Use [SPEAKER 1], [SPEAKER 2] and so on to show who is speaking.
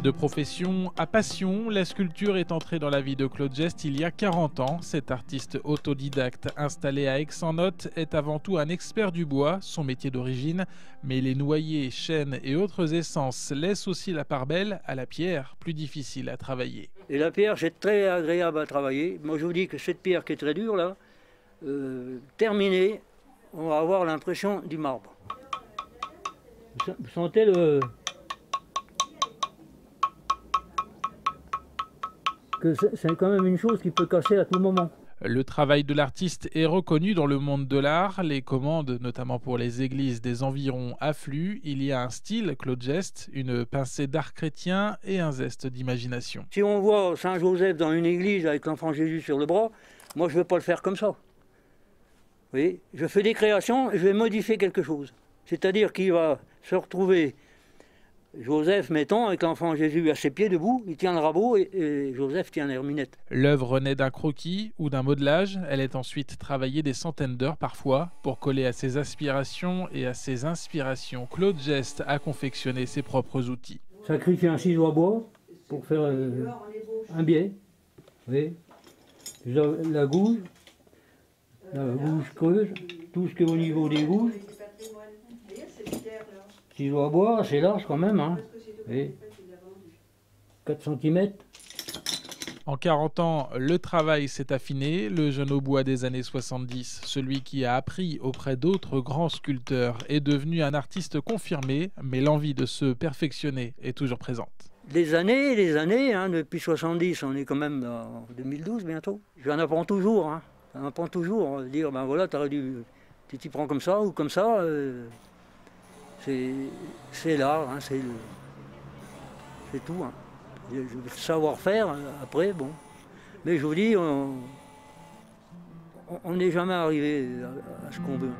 [SPEAKER 1] De profession à passion, la sculpture est entrée dans la vie de Claude Geste il y a 40 ans. Cet artiste autodidacte installé à Aix-en-Othe est avant tout un expert du bois, son métier d'origine. Mais les noyers, chênes et autres essences laissent aussi la part belle à la pierre, plus difficile à travailler.
[SPEAKER 2] Et la pierre, c'est très agréable à travailler. Moi, je vous dis que cette pierre qui est très dure, là, terminée, on va avoir l'impression du marbre. Vous sentez le... que c'est quand même une chose qui peut casser à tout moment.
[SPEAKER 1] Le travail de l'artiste est reconnu dans le monde de l'art. Les commandes, notamment pour les églises des environs, affluent. Il y a un style, Claude Geste, une pincée d'art chrétien et un zeste d'imagination.
[SPEAKER 2] Si on voit Saint-Joseph dans une église avec l'enfant Jésus sur le bras, moi je ne veux pas le faire comme ça. Vous voyez, je fais des créations et je vais modifier quelque chose. C'est-à-dire qu'il va se retrouver Joseph, mettons, avec l'enfant Jésus à ses pieds debout, il tient le rabot et Joseph tient l'herminette.
[SPEAKER 1] L'œuvre naît d'un croquis ou d'un modelage. Elle est ensuite travaillée des centaines d'heures parfois pour coller à ses aspirations et à ses inspirations. Claude Geste a confectionné ses propres outils.
[SPEAKER 2] Sacrifier un ciseau à bois pour faire un biais. Oui. La gouge creuse, tout ce qui est au niveau des gouges. Ciseau à bois, c'est large quand même, hein. Et 4 cm.
[SPEAKER 1] En 40 ans, le travail s'est affiné. Le jeune au bois des années 70, celui qui a appris auprès d'autres grands sculpteurs, est devenu un artiste confirmé, mais l'envie de se perfectionner est toujours présente.
[SPEAKER 2] Des années, hein, depuis 70, on est quand même en 2012 bientôt. J'en apprends toujours, hein. J'en apprends toujours. On va dire, ben voilà, tu t'y prends comme ça ou comme ça. C'est l'art, hein, c'est tout. Hein. Le savoir-faire, après, bon. Mais je vous dis, on n'est jamais arrivé à ce qu'on veut.